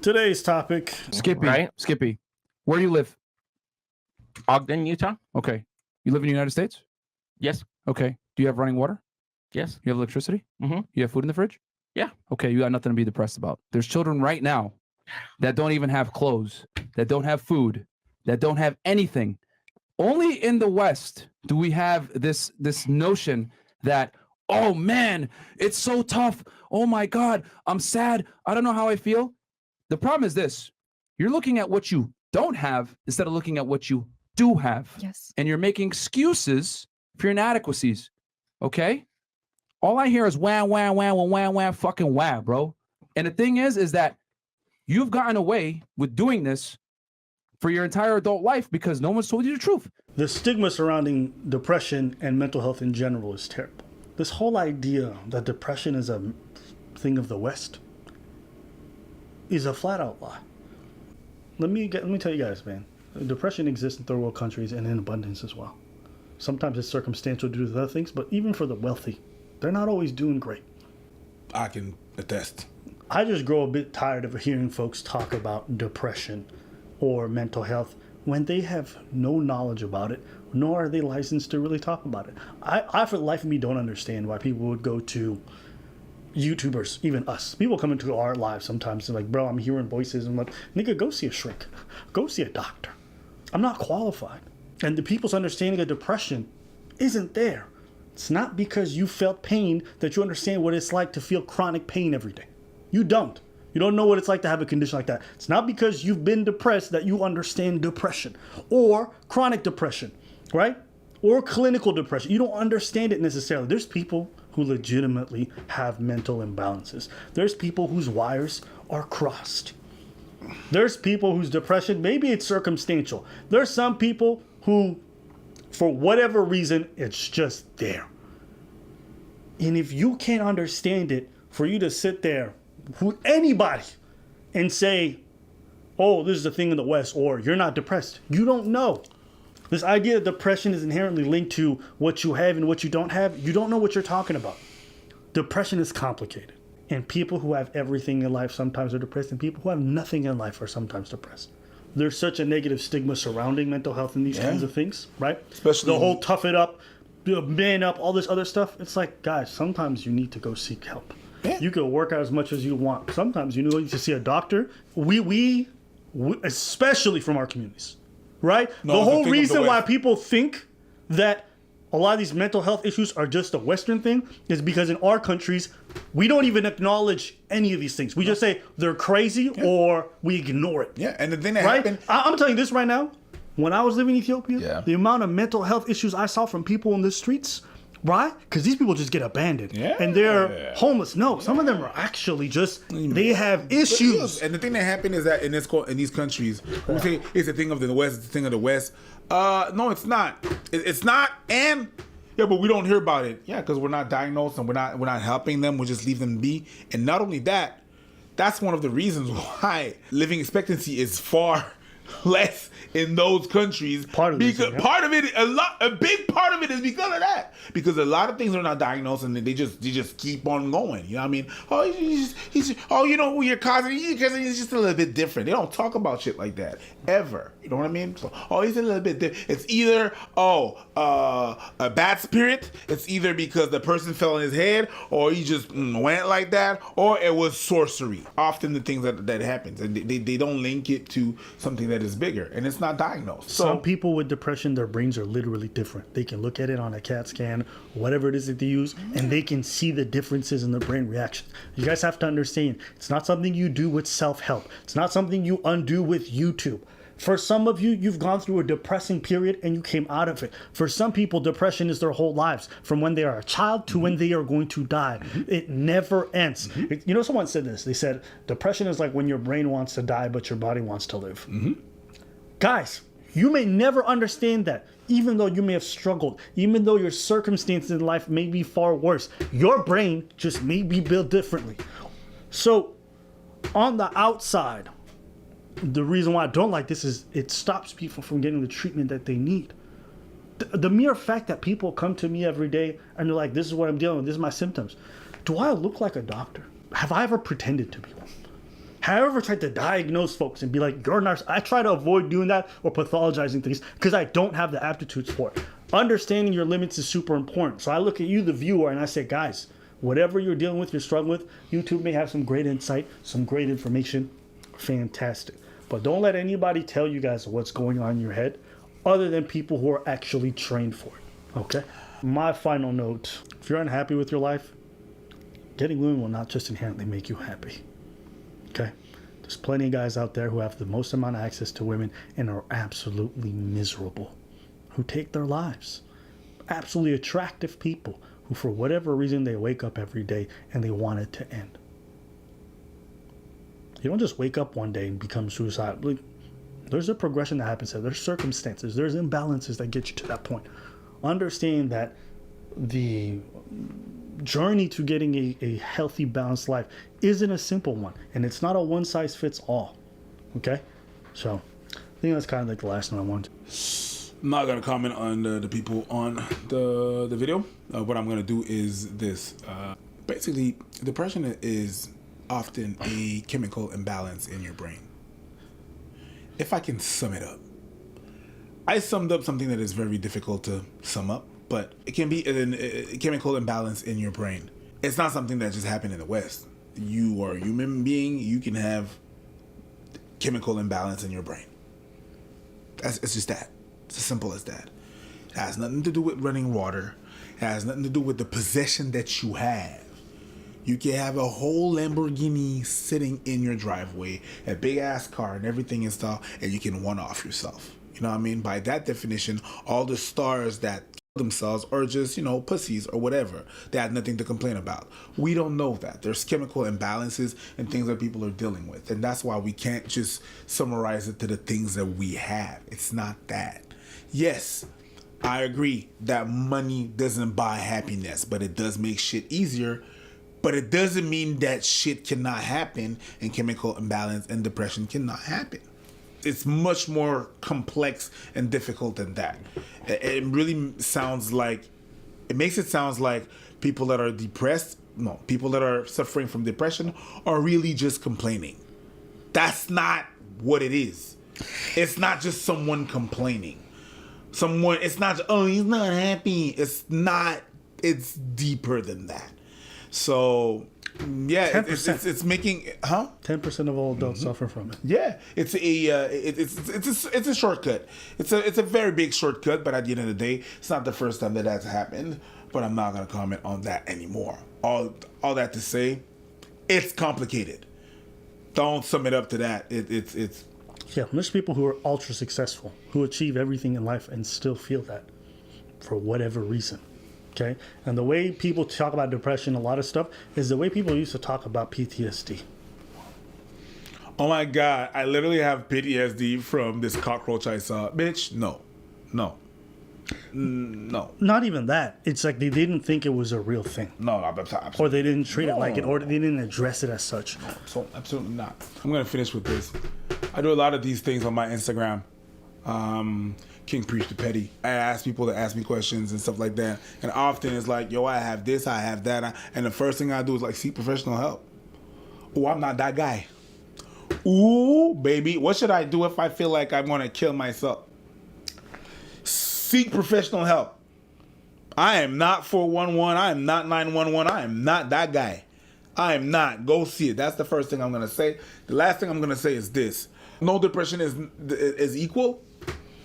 Today's topic. Skippy. Right? Skippy. Where do you live? Ogden, Utah? Okay. You live in the United States? Yes. Okay. Do you have running water? Yes. You have electricity? Mm-hmm. You have food in the fridge? Yeah. Okay, you got nothing to be depressed about. There's children right now that don't even have clothes, that don't have food, that don't have anything. Only in the West do we have this notion that, oh man, it's so tough. Oh my God, I'm sad. I don't know how I feel. The problem is this. You're looking at what you don't have instead of looking at what you do have. Yes. And you're making excuses for your inadequacies. Okay? All I hear is wah, wah, wah, wah, wah, wah, fucking wah, bro. And the thing is that you've gotten away with doing this for your entire adult life because no one's told you the truth. The stigma surrounding depression and mental health in general is terrible. This whole idea that depression is a thing of the West is a flat out lie. Let me tell you guys, man. Depression exists in third world countries and in abundance as well. Sometimes it's circumstantial due to other things, but even for the wealthy, they're not always doing great. I can attest. I just grow a bit tired of hearing folks talk about depression or mental health when they have no knowledge about it, nor are they licensed to really talk about it. I for the life of me, don't understand why people would go to YouTubers, even us. People come into our lives sometimes and like, bro, I'm hearing voices. I'm like, nigga, go see a shrink. Go see a doctor. I'm not qualified. And the people's understanding of depression isn't there. It's not because you felt pain that you understand what it's like to feel chronic pain every day. You don't. You don't know what it's like to have a condition like that. It's not because you've been depressed that you understand depression or chronic depression, right? Or clinical depression. You don't understand it necessarily. There's people who legitimately have mental imbalances. There's people whose wires are crossed. There's people whose depression, maybe it's circumstantial. There's some people who, for whatever reason, it's just there. And if you can't understand it, for you to sit there, anybody, and say, oh, this is a thing in the West, or you're not depressed, you don't know. This idea that depression is inherently linked to what you have and what you don't have, you don't know what you're talking about. Depression is complicated. And people who have everything in life sometimes are depressed, and people who have nothing in life are sometimes depressed. There's such a negative stigma surrounding mental health and these kinds of things, right? Especially the whole tough it up, man up, all this other stuff. It's like, guys, sometimes you need to go seek help. Yeah. You can work out as much as you want. Sometimes you need to see a doctor. We especially from our communities, right? No, the whole the reason why people think that a lot of these mental health issues are just a Western thing is because in our countries, we don't even acknowledge any of these things. We just say they're crazy or we ignore it. Yeah, and the thing that Right? happened... I'm telling you this right now. When I was living in Ethiopia, the amount of mental health issues I saw from people in the streets, right? Because these people just get abandoned. Yeah. And they're homeless. No, some of them are actually just, they have issues. And the thing that happened is that in these countries, when we say it's a thing of the West, it's a thing of the West. No, it's not. It's not. And yeah, but we don't hear about it. Yeah, because we're not diagnosed and we're not helping them. We just leave them be. And not only that, that's one of the reasons why living expectancy is far less in those countries. Part of it, a big part of it is because of that. Because a lot of things are not diagnosed and they just keep on going. You know what I mean? Oh, you know who you're causing? Because he's just a little bit different. They don't talk about shit like that ever. You know what I mean? So, he's a little bit different. It's either a bad spirit. It's either because the person fell on his head, or he just went like that, or it was sorcery. Often the things that happens, and they don't link it to something that is bigger, and it's not diagnosed. Some people with depression, their brains are literally different. They can look at it on a CAT scan, whatever it is that they use, and they can see the differences in their brain reactions. You guys have to understand, it's not something you do with self-help. It's not something you undo with YouTube. For some of you, you've gone through a depressing period and you came out of it. For some people, depression is their whole lives, from when they are a child to when they are going to die. It never ends. You know, someone said this. They said, depression is like when your brain wants to die, but your body wants to live. Guys, you may never understand that. Even though you may have struggled, even though your circumstances in life may be far worse, your brain just may be built differently. So, on the outside, the reason why I don't like this is it stops people from getting the treatment that they need. The mere fact that people come to me every day and they're like, this is what I'm dealing with, this is my symptoms. Do I look like a doctor? Have I ever pretended to be one? Have you ever tried to diagnose folks and be like, you're narcissist? I try to avoid doing that or pathologizing things because I don't have the aptitudes for it. Understanding your limits is super important. So I look at you, the viewer, and I say, guys, whatever you're dealing with, you're struggling with, YouTube may have some great insight, some great information. Fantastic. But don't let anybody tell you guys what's going on in your head other than people who are actually trained for it. Okay? My final note, if you're unhappy with your life, getting women will not just inherently make you happy. Okay? There's plenty of guys out there who have the most amount of access to women and are absolutely miserable, who take their lives. Absolutely attractive people who, for whatever reason, they wake up every day and they want it to end. You don't just wake up one day and become suicidal. Like, there's a progression that happens there. There's circumstances. There's imbalances that get you to that point. Understand that the journey to getting a healthy, balanced life isn't a simple one. And it's not a one-size-fits-all. Okay? So, I think that's kind of like the last one I wanted. I'm not gonna comment on the people on the video. What I'm gonna do is this. Basically, depression is often a chemical imbalance in your brain. If I can sum it up, I summed up something that is very difficult to sum up, but it can be a chemical imbalance in your brain. It's not something that just happened in the West. You are a human being. You can have chemical imbalance in your brain. It's just that. It's as simple as that. It has nothing to do with running water. It has nothing to do with the possession that you have. You can have a whole Lamborghini sitting in your driveway, a big ass car and everything installed, and you can one off yourself. You know what I mean? By that definition, all the stars that kill themselves are just, pussies or whatever. They have nothing to complain about. We don't know that. There's chemical imbalances and things that people are dealing with. And that's why we can't just summarize it to the things that we have. It's not that. Yes, I agree that money doesn't buy happiness, but it does make shit easier. But it doesn't mean that shit cannot happen and chemical imbalance and depression cannot happen. It's much more complex and difficult than that. It really sounds like, it makes it sound like people that are depressed, no, people that are suffering from depression are really just complaining. That's not what it is. It's not just someone complaining. It's not, oh, he's not happy. It's not, it's deeper than that. So, yeah, it's making, 10% of all adults suffer from it. Yeah, it's a shortcut. It's a very big shortcut, but at the end of the day, it's not the first time that that's happened. But I'm not gonna comment on that anymore. All that to say, it's complicated. Don't sum it up to that. It's Yeah, there's people who are ultra successful, who achieve everything in life and still feel that for whatever reason. Okay? And the way people talk about depression, a lot of stuff, is the way people used to talk about PTSD. Oh my God, I literally have PTSD from this cockroach I saw. Bitch, no. Not even that. It's like they didn't think it was a real thing. No, absolutely. Or they didn't treat it like it, or they didn't address it as such. So absolutely not. I'm gonna finish with this. I do a lot of these things on my Instagram. King Preach the Petty. I ask people to ask me questions and stuff like that. And often it's like, yo, I have this, I have that. And the first thing I do is like seek professional help. Oh, I'm not that guy. Ooh, baby, what should I do if I feel like I'm gonna kill myself? Seek professional help. I am not 411. I am not 911. I am not that guy. I am not. Go see it. That's the first thing I'm going to say. The last thing I'm going to say is this. No depression is equal.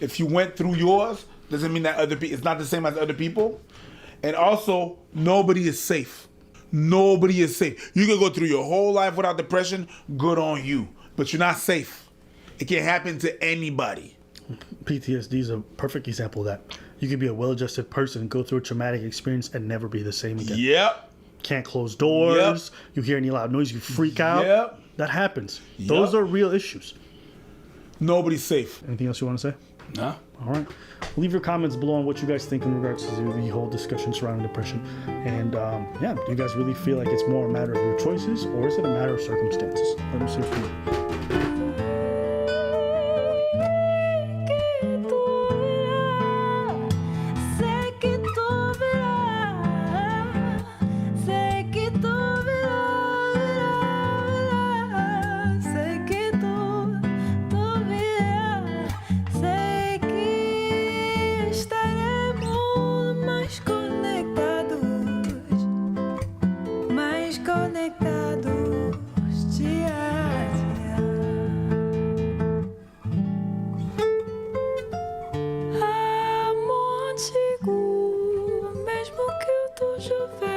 If you went through yours, doesn't mean that it's not the same as other people. And also, nobody is safe. Nobody is safe. You can go through your whole life without depression. Good on you. But you're not safe. It can happen to anybody. PTSD is a perfect example of that. You could be a well-adjusted person and go through a traumatic experience and never be the same again. Yep. Can't close doors. Yep. You hear any loud noise, you freak out. Yep. That happens. Yep. Those are real issues. Nobody's safe. Anything else you want to say? Nah. All right. Leave your comments below on what you guys think in regards to the whole discussion surrounding depression. And do you guys really feel like it's more a matter of your choices, or is it a matter of circumstances? Let me see from you. je vais